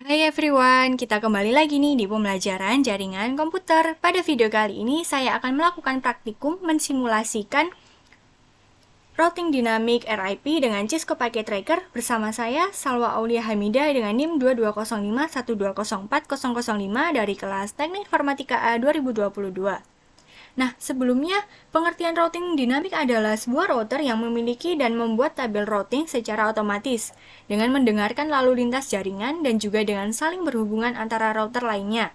Hai everyone, kita kembali lagi nih di pembelajaran jaringan komputer. Pada video kali ini saya akan melakukan praktikum mensimulasikan routing dinamik RIP dengan Cisco Packet Tracker bersama saya Salwa Aulia Hamidah dengan NIM 220512040005 dari kelas Teknik Informatika A 2022. Nah, sebelumnya, pengertian routing dinamik adalah sebuah router yang memiliki dan membuat tabel routing secara otomatis dengan mendengarkan lalu lintas jaringan dan juga dengan saling berhubungan antara router lainnya.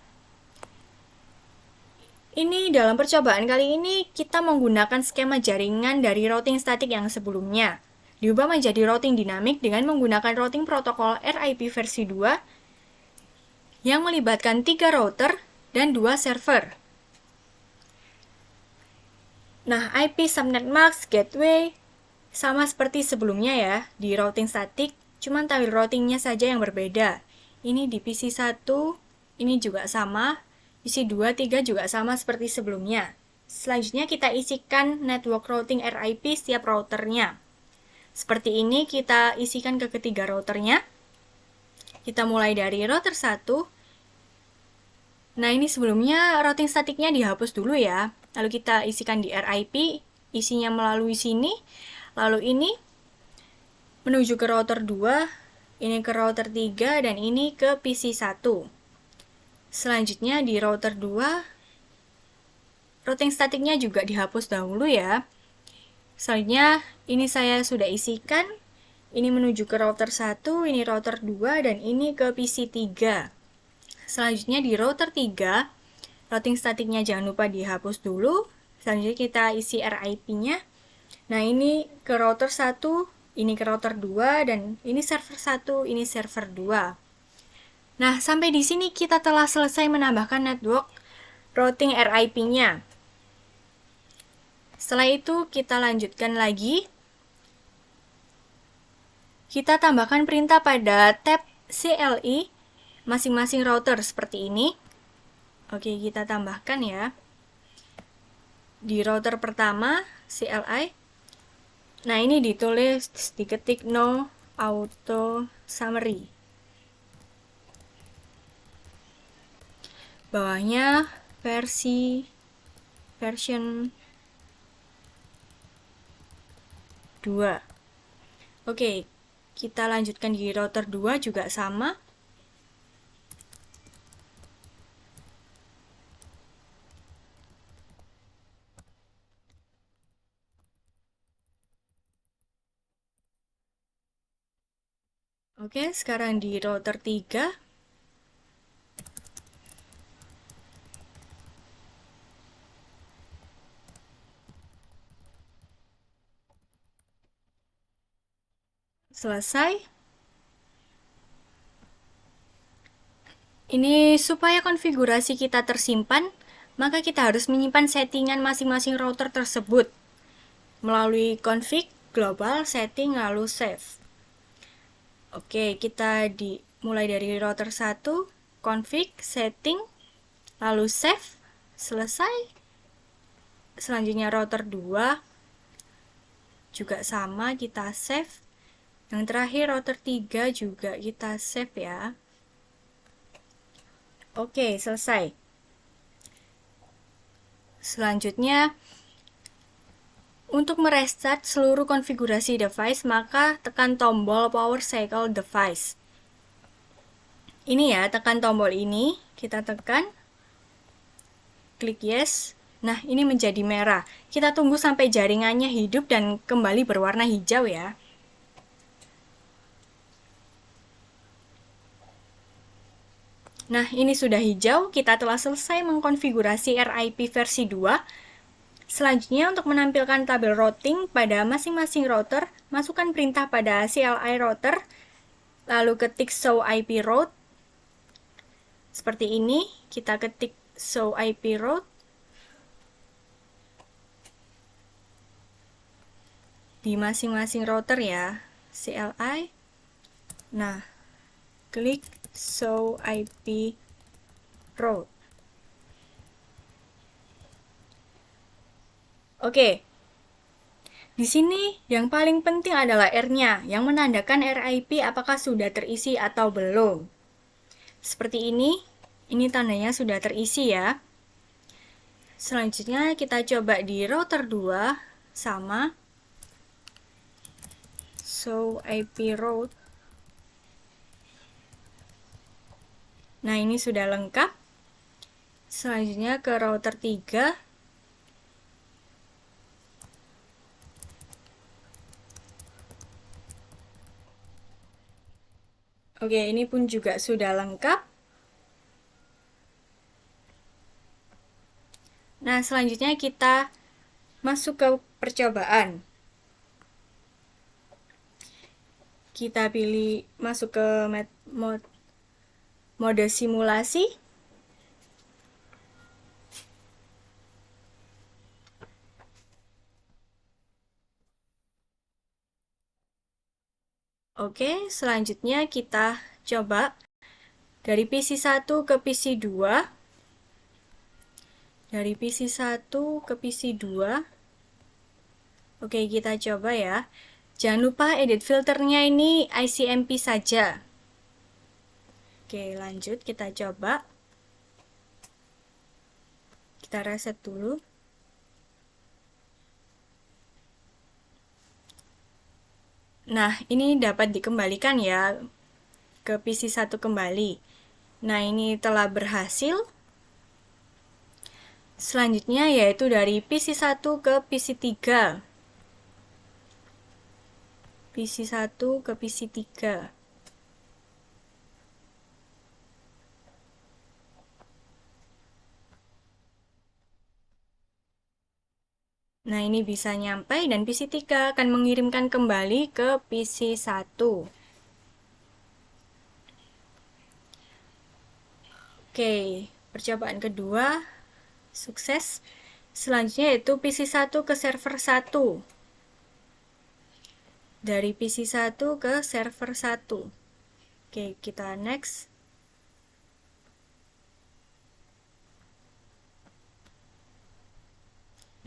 Ini dalam percobaan kali ini kita menggunakan skema jaringan dari routing statik yang sebelumnya, diubah menjadi routing dinamik dengan menggunakan routing protokol RIP versi 2 yang melibatkan 3 router dan 2 server. Nah, IP subnet mask gateway sama seperti sebelumnya ya, di routing statik, cuman tabel routingnya saja yang berbeda. Ini di PC 1, ini juga sama, PC 2, 3 juga sama seperti sebelumnya. Selanjutnya kita isikan network routing RIP setiap routernya. Seperti ini kita isikan ke ketiga routernya. Kita mulai dari router 1. Nah, ini sebelumnya routing statiknya dihapus dulu ya. Lalu kita isikan di RIP, isinya melalui sini. Lalu ini menuju ke router 2, ini ke router 3, dan ini ke PC 1. Selanjutnya di router 2, routing statiknya juga dihapus dahulu ya. Selanjutnya ini saya sudah isikan, ini menuju ke router 1, ini router 2, dan ini ke PC 3. Selanjutnya di router 3, routing statiknya jangan lupa dihapus dulu. Selanjutnya kita isi RIP-nya. Nah, ini ke router 1, ini ke router 2, dan ini server 1, ini server 2. Nah, sampai di sini kita telah selesai menambahkan network routing RIP-nya. Setelah itu, kita lanjutkan lagi. Kita tambahkan perintah pada tab CLI masing-masing router seperti ini. Oke, kita tambahkan ya. Di router pertama, CLI. Nah, ini ditulis, diketik no auto summary. Bawahnya version 2. Oke, kita lanjutkan di router 2 juga sama. Oke, sekarang di router 3. Selesai. Ini supaya konfigurasi kita tersimpan, maka kita harus menyimpan settingan masing-masing router tersebut melalui config, global, setting, lalu save. Oke, kita mulai dari router 1, config, setting, lalu save, selesai. Selanjutnya router 2, juga sama, kita save. Yang terakhir router 3 juga kita save ya. Oke, selesai. Selanjutnya, untuk merestart seluruh konfigurasi device, maka tekan tombol power cycle device. Ini ya, tekan tombol ini, kita tekan, klik yes. Nah, ini menjadi merah. Kita tunggu sampai jaringannya hidup dan kembali berwarna hijau ya. Nah, ini sudah hijau, kita telah selesai mengkonfigurasi RIP versi 2. Selanjutnya, untuk menampilkan tabel routing pada masing-masing router, masukkan perintah pada CLI router, lalu ketik show IP route. Seperti ini, kita ketik show IP route. Di masing-masing router ya, CLI. Nah, klik show IP route. Oke. Di sini yang paling penting adalah R-nya, yang menandakan RIP apakah sudah terisi atau belum. Seperti ini tandanya sudah terisi ya. Selanjutnya kita coba di router 2, sama. Show IP route. Nah, ini sudah lengkap. Selanjutnya ke router 3. Oke, ini pun juga sudah lengkap. Nah, selanjutnya kita masuk ke percobaan. Kita pilih masuk ke mode simulasi. Oke, selanjutnya kita coba dari PC 1 ke PC 2. Dari PC 1 ke PC 2. Oke, kita coba ya. Jangan lupa edit filternya ini ICMP saja. Oke, lanjut kita coba. Kita reset dulu. Nah, ini dapat dikembalikan ya ke PC 1 kembali. Nah, ini telah berhasil. Selanjutnya yaitu dari PC 1 ke PC 3. PC 1 ke PC 3. Nah, ini bisa nyampe dan PC 3 akan mengirimkan kembali ke PC 1. Oke, percobaan kedua sukses. Selanjutnya yaitu PC 1 ke server 1. Dari PC 1 ke server 1. Oke, kita next.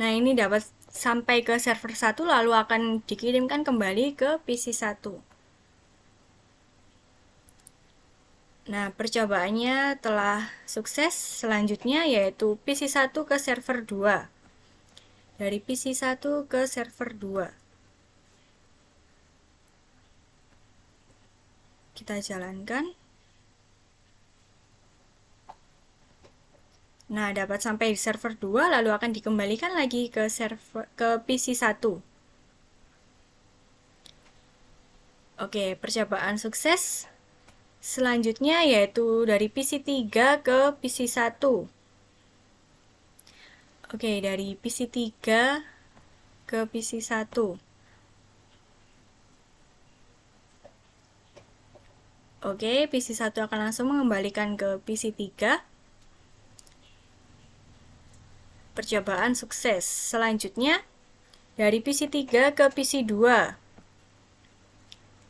Nah, ini dapat sampai ke server 1 lalu akan dikirimkan kembali ke PC 1. Nah, percobaannya telah sukses. Selanjutnya yaitu PC 1 ke server 2. Dari PC 1 ke server 2. Kita jalankan. Nah, dapat sampai di server 2 lalu akan dikembalikan lagi ke PC 1. Oke, percobaan sukses. Selanjutnya yaitu dari PC 3 ke PC 1. Oke, dari PC 3 ke PC 1. Oke, PC 1 akan langsung mengembalikan ke PC 3. Percobaan sukses. Selanjutnya, dari PC 3 ke PC 2.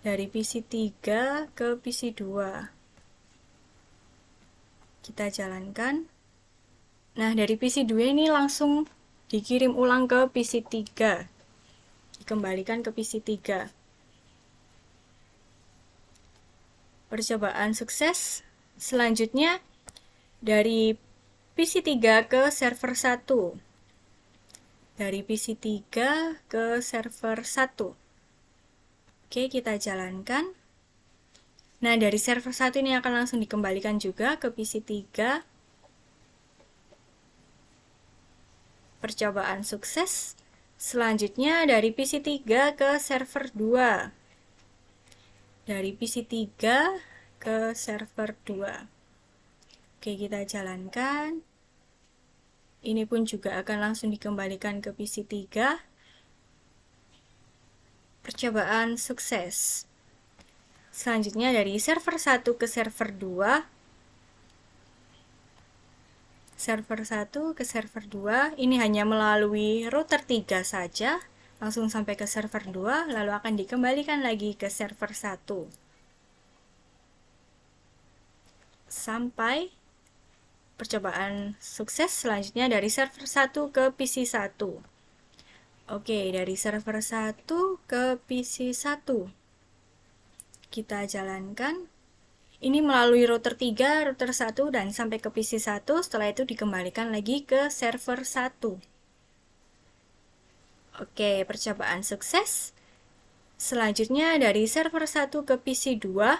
Dari PC 3 ke PC 2. Kita jalankan. Nah, dari PC 2 ini langsung dikirim ulang ke PC 3. Dikembalikan ke PC 3. Percobaan sukses. Selanjutnya, dari PC 3 ke server 1. Dari PC 3 ke server 1. Oke, kita jalankan. Nah, dari server 1 ini akan langsung dikembalikan juga ke PC 3. Percobaan sukses. Selanjutnya dari PC 3 ke server 2. Dari PC 3 ke server 2. Oke, kita jalankan. Ini pun juga akan langsung dikembalikan ke PC 3. Percobaan sukses. Selanjutnya dari server 1 ke server 2. Server 1 ke server 2. Ini hanya melalui router 3 saja. Langsung sampai ke server 2, lalu akan dikembalikan lagi ke server 1. Sampai percobaan sukses selanjutnya dari server 1 ke PC 1. Oke, dari server 1 ke PC 1. Kita jalankan. Ini melalui router 3, router 1, dan sampai ke PC 1, setelah itu dikembalikan lagi ke server 1. Oke, percobaan sukses. Selanjutnya dari server 1 ke PC 2,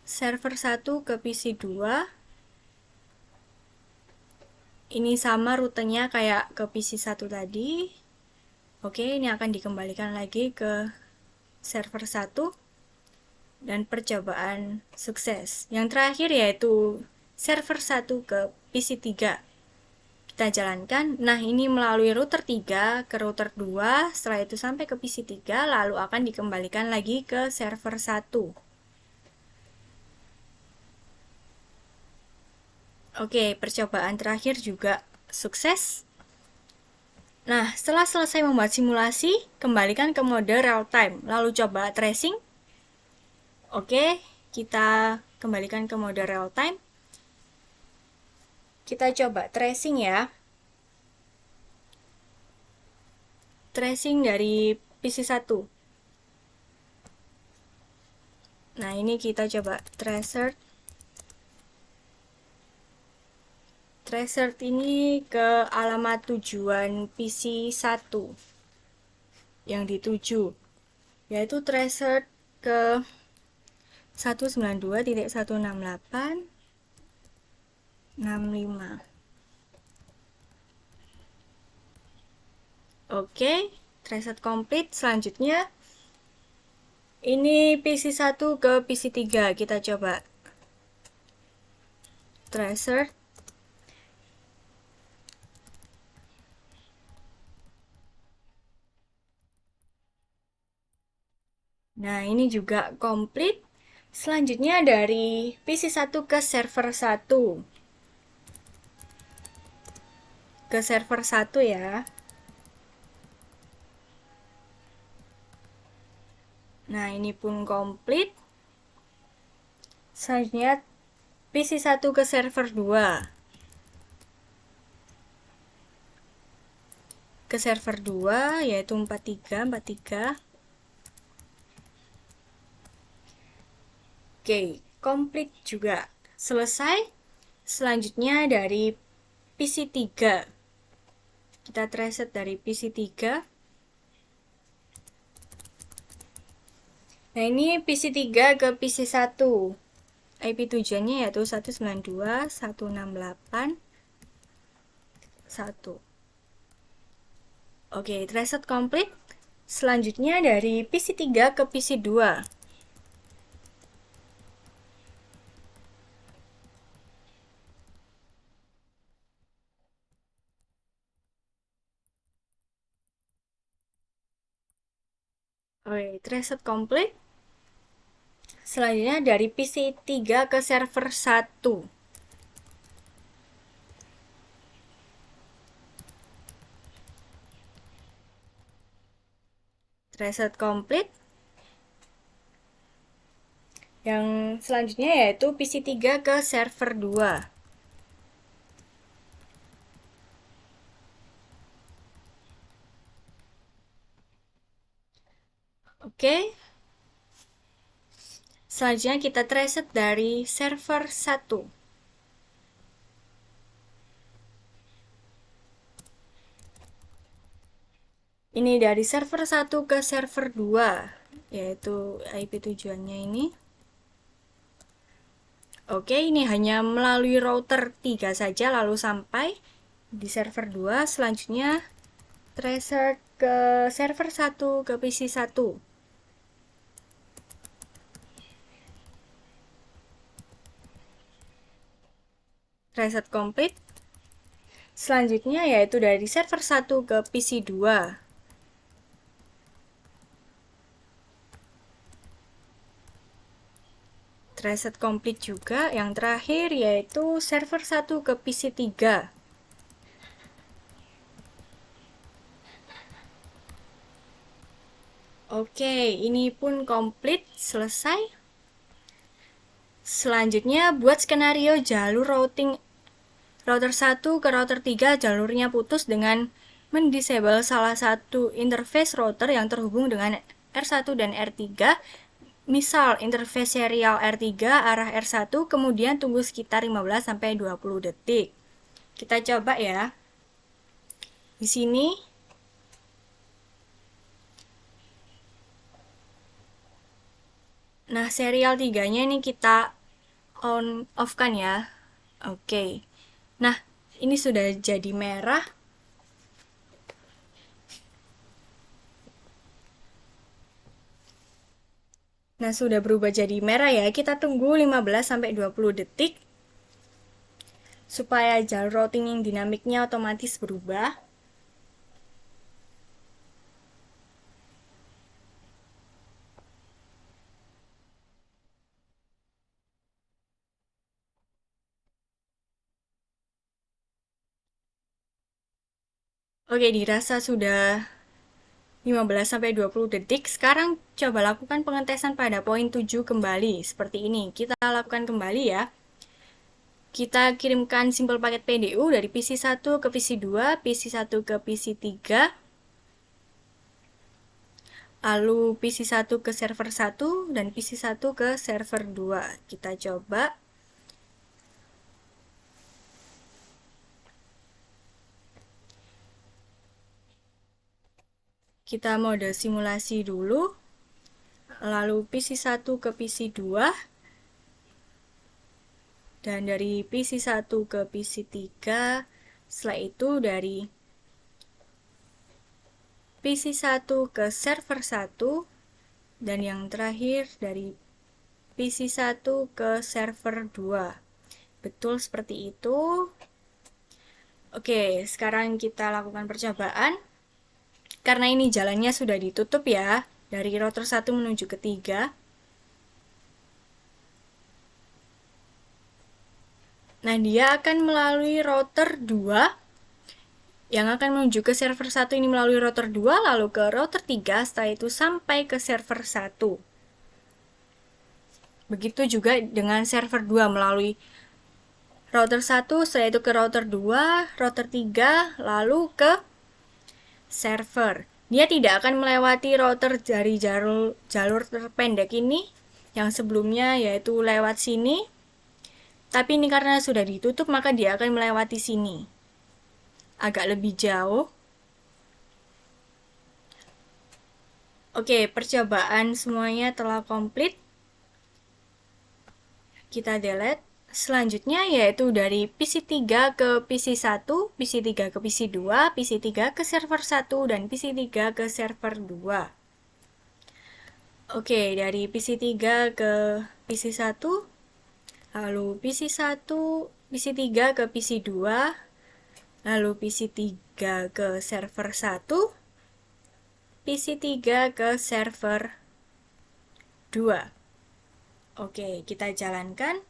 server 1 ke PC 2, ini sama rutenya kayak ke PC 1 tadi. Oke, ini akan dikembalikan lagi ke server 1 dan percobaan sukses. Yang terakhir yaitu server 1 ke PC 3. Kita jalankan. Nah, ini melalui router 3 ke router 2, setelah itu sampai ke PC 3, lalu akan dikembalikan lagi ke server 1. Oke, percobaan terakhir juga sukses. Nah, setelah selesai membuat simulasi, kembalikan ke mode real time, lalu coba tracing. Oke, kita kembalikan ke mode real time. Kita coba tracing ya. Tracing dari PC 1. Nah, ini kita coba tracer. Tracer ini ke alamat tujuan PC 1 yang dituju, yaitu tracer ke 192.168.65. Oke, tracer complete. Selanjutnya ini PC 1 ke PC 3. Kita coba tracer. Nah, ini juga komplit. Selanjutnya dari PC 1 ke server 1. Ke server 1 ya. Nah, ini pun komplit. Selanjutnya PC 1 ke server 2. Ke server 2 yaitu 4343. Oke, komplit juga. Selesai. Selanjutnya dari PC 3. Kita trace dari PC 3. Nah, ini PC 3 ke PC 1. IP tujuannya yaitu 192.168.1. Oke, trace complete. Selanjutnya dari PC 3 ke PC 2. Oke, trace complete. Selanjutnya dari PC 3 ke server 1. Trace complete. Yang selanjutnya yaitu PC 3 ke server 2. Oke. Selanjutnya kita trace dari server 1. Ini dari server 1 ke server 2, yaitu IP tujuannya ini. Oke, ini hanya melalui router 3 saja lalu sampai di server 2. Selanjutnya tracer ke server 1 ke PC 1. Reset complete. Selanjutnya yaitu dari server 1 ke PC 2. Reset complete juga. Yang terakhir yaitu server 1 ke PC 3. Oke, ini pun komplit, selesai. Selanjutnya buat skenario jalur routing router 1 ke router 3 jalurnya putus dengan mendisable salah satu interface router yang terhubung dengan R1 dan R3 Misal interface serial R3 arah R1, kemudian tunggu sekitar 15-20 detik. Kita coba ya. Di sini nah, serial 3-nya ini kita on off kan ya. Oke. Nah, ini sudah jadi merah. Nah, sudah berubah jadi merah ya. Kita tunggu 15-20 detik supaya jalur routing yang dinamiknya otomatis berubah. Oke, dirasa sudah 15-20 detik. Sekarang coba lakukan pengetesan pada poin 7 kembali. Seperti ini. Kita lakukan kembali ya. Kita kirimkan simpel paket PDU dari PC1 ke PC2, PC1 ke PC3, lalu PC1 ke server 1 dan PC1 ke server 2. Kita coba. Kita mode simulasi dulu. Lalu PC1 ke PC2. Dan dari PC1 ke PC3. Setelah itu dari PC1 ke server 1. Dan yang terakhir dari PC1 ke server 2. Betul seperti itu. Oke, sekarang kita lakukan percobaan. Karena ini jalannya sudah ditutup ya, dari router 1 menuju ke 3. Nah, dia akan melalui router 2 yang akan menuju ke server 1 ini melalui router 2, lalu ke router 3, setelah itu sampai ke server 1. Begitu juga dengan server 2 melalui router 1, setelah itu ke router 2, router 3, lalu ke server. Dia tidak akan melewati router dari jalur terpendek ini yang sebelumnya yaitu lewat sini. Tapi ini karena sudah ditutup maka dia akan melewati sini. Agak lebih jauh. Oke, percobaan semuanya telah komplit. Kita delete. Selanjutnya yaitu dari PC3 ke PC1, PC3 ke PC2, PC3 ke server 1, dan PC3 ke server 2. Oke, dari PC3 ke PC1, lalu PC1, PC3 ke PC2, lalu PC3 ke server 1, PC3 ke server 2. Oke, kita jalankan.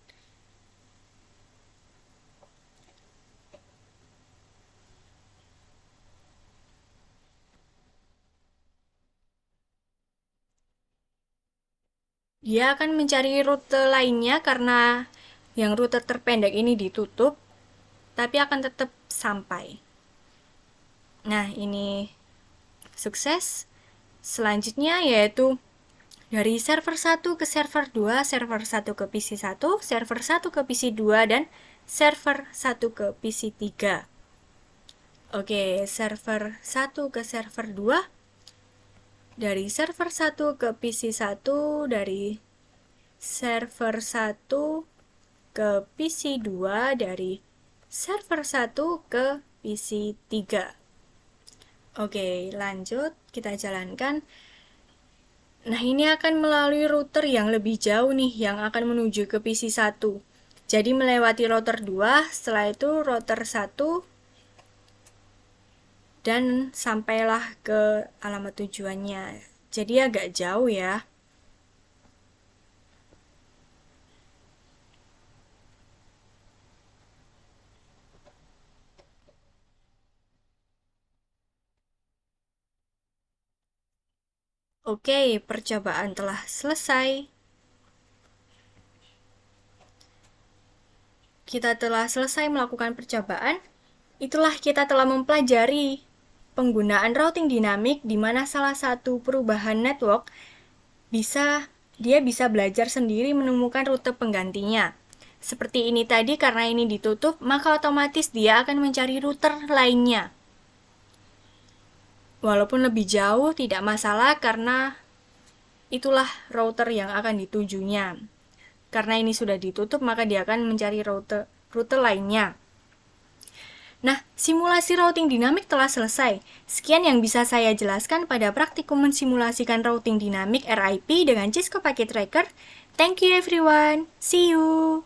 Dia akan mencari rute lainnya karena yang rute terpendek ini ditutup, tapi akan tetap sampai. Nah, ini sukses. Selanjutnya yaitu dari server 1 ke server 2, server 1 ke PC1, server 1 ke PC2, dan server 1 ke PC3. Oke, server 1 ke server 2. Dari server 1 ke PC1, dari server 1 ke PC2, dari server 1 ke PC3. Oke, lanjut kita jalankan. Nah, ini akan melalui router yang lebih jauh nih, yang akan menuju ke PC1. Jadi melewati router 2, setelah itu router 1, dan sampailah ke alamat tujuannya. Jadi agak jauh ya. Oke, percobaan telah selesai. Kita telah selesai melakukan percobaan. Itulah kita telah mempelajari penggunaan routing dinamik di mana salah satu perubahan network bisa dia bisa belajar sendiri menemukan rute penggantinya. Seperti ini tadi, karena ini ditutup, maka otomatis dia akan mencari router lainnya. Walaupun lebih jauh, tidak masalah karena itulah router yang akan ditujunya. Karena ini sudah ditutup, maka dia akan mencari rute lainnya. Nah, simulasi routing dinamik telah selesai. Sekian yang bisa saya jelaskan pada praktikum mensimulasikan routing dinamik RIP dengan Cisco Packet Tracker. Thank you everyone. See you.